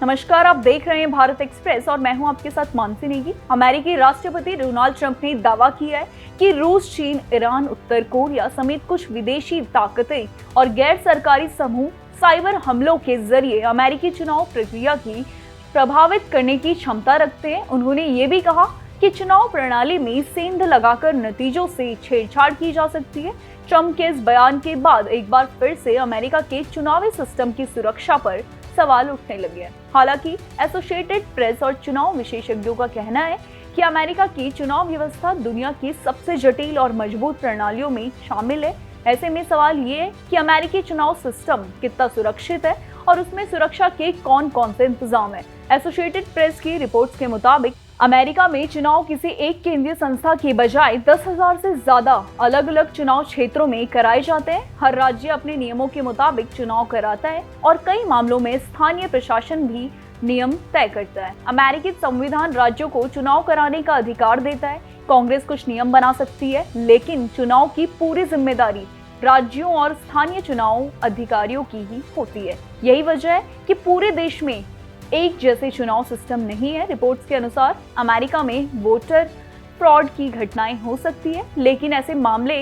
नमस्कार, आप देख रहे हैं भारत एक्सप्रेस और मैं हूं आपके साथ मानसी नेगी। अमेरिकी राष्ट्रपति डोनाल्ड ट्रंप ने दावा किया है कि रूस, चीन, ईरान, उत्तर कोरिया समेत कुछ विदेशी ताकतें और गैर सरकारी समूह साइबर हमलों के जरिए अमेरिकी चुनाव प्रक्रिया की प्रभावित करने की क्षमता रखते हैं। उन्होंने ये भी कहा कि चुनाव प्रणाली में सेंध लगाकर नतीजों से छेड़छाड़ की जा सकती है। ट्रंप के इस बयान के बाद एक बार फिर से अमेरिका के चुनावी सिस्टम की सुरक्षा पर सवाल उठने लगे हैं। हालांकि एसोसिएटेड प्रेस और चुनाव विशेषज्ञों का कहना है कि अमेरिका की चुनाव व्यवस्था दुनिया की सबसे जटिल और मजबूत प्रणालियों में शामिल है। ऐसे में सवाल ये है कि अमेरिकी चुनाव सिस्टम कितना सुरक्षित है और उसमें सुरक्षा के कौन कौन से इंतजाम है। एसोसिएटेड प्रेस की रिपोर्ट्स के मुताबिक अमेरिका में चुनाव किसी एक केंद्रीय संस्था के बजाय 10,000 से ज्यादा अलग अलग चुनाव क्षेत्रों में कराए जाते हैं। हर राज्य अपने नियमों के मुताबिक चुनाव कराता है और कई मामलों में स्थानीय प्रशासन भी नियम तय करता है। अमेरिकी संविधान राज्यों को चुनाव कराने का अधिकार देता है। कांग्रेस कुछ नियम बना सकती है, लेकिन चुनाव की पूरी जिम्मेदारी राज्यों और स्थानीय चुनाव अधिकारियों की ही होती है। यही वजह है कि पूरे देश में एक जैसे चुनाव सिस्टम नहीं है। रिपोर्ट्स के अनुसार अमेरिका में वोटर फ्रॉड की घटनाएं हो सकती है, लेकिन ऐसे मामले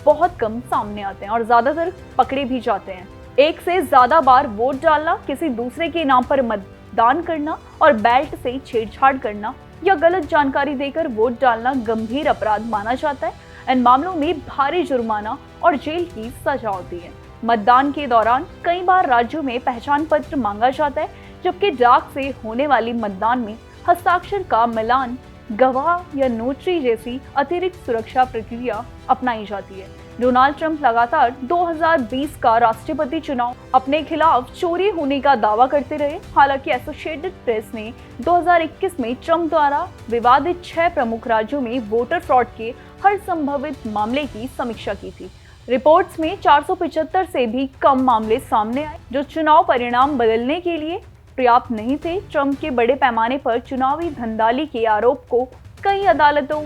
बहुत कम सामने आते हैं और ज्यादातर पकड़े भी जाते हैं। एक से ज्यादा बार वोट डालना, किसी दूसरे के नाम पर मतदान करना और बैलेट से छेड़छाड़ करना या गलत जानकारी देकर वोट डालना गंभीर अपराध माना जाता है। इन मामलों में भारी जुर्माना और जेल की सजा होती है। मतदान के दौरान कई बार राज्यों में पहचान पत्र मांगा जाता है, जबकि डाक से होने वाली मतदान में हस्ताक्षर का मिलान, गवाह या नोटरी जैसी अतिरिक्त सुरक्षा प्रक्रिया अपनाई जाती है। डोनाल्ड ट्रंप लगातार 2020 का राष्ट्रपति चुनाव अपने खिलाफ चोरी होने का दावा करते रहे। हालांकि एसोसिएटेड प्रेस ने 2021 में ट्रंप द्वारा विवादित 6 प्रमुख राज्यों में वोटर फ्रॉड के हर संभावित मामले की समीक्षा की थी। रिपोर्ट्स में 475 से भी कम मामले सामने आए, जो चुनाव परिणाम बदलने के लिए पर्याप्त नहीं थे। ट्रंप के बड़े पैमाने पर चुनावी धंधाली के आरोप को कई अदालतों,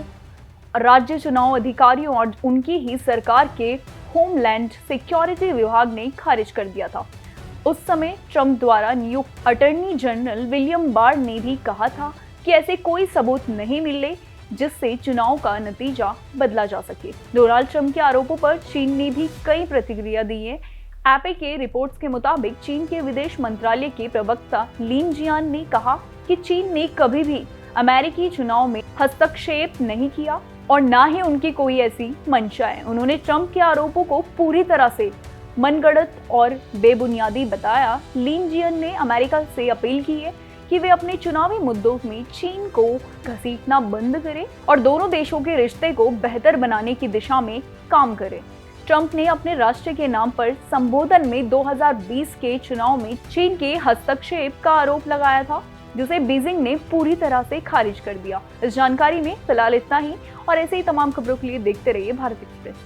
राज्य चुनाव अधिकारियों और उनकी ही सरकार के होमलैंड सिक्योरिटी विभाग ने खारिज कर दिया था। उस समय ट्रंप द्वारा नियुक्त अटॉर्नी जनरल विलियम बार ने भी कहा था कि ऐसे कोई सबूत नहीं मिले जिससे चुनाव का नतीजा बदला जा सके। डोनाल्ड ट्रंप के आरोपों पर चीन ने भी कई प्रतिक्रिया दी है। एपे के रिपोर्ट्स के मुताबिक चीन के विदेश मंत्रालय के प्रवक्ता लिन जियान ने कहा कि चीन ने कभी भी अमेरिकी चुनाव में हस्तक्षेप नहीं किया और ना ही उनकी कोई ऐसी मंशा है। उन्होंने ट्रंप के आरोपों को पूरी तरह से मनगढ़ंत और बेबुनियादी बताया। लिन जियान ने अमेरिका से अपील की है कि वे अपने चुनावी मुद्दों में चीन को घसीटना बंद करें और दोनों देशों के रिश्ते को बेहतर बनाने की दिशा में काम करें। ट्रंप ने अपने राष्ट्र के नाम पर संबोधन में 2020 के चुनाव में चीन के हस्तक्षेप का आरोप लगाया था, जिसे बीजिंग ने पूरी तरह से खारिज कर दिया। इस जानकारी में फिलहाल इतना ही और ऐसे ही तमाम खबरों के लिए देखते रहिए भारत एक्सप्रेस।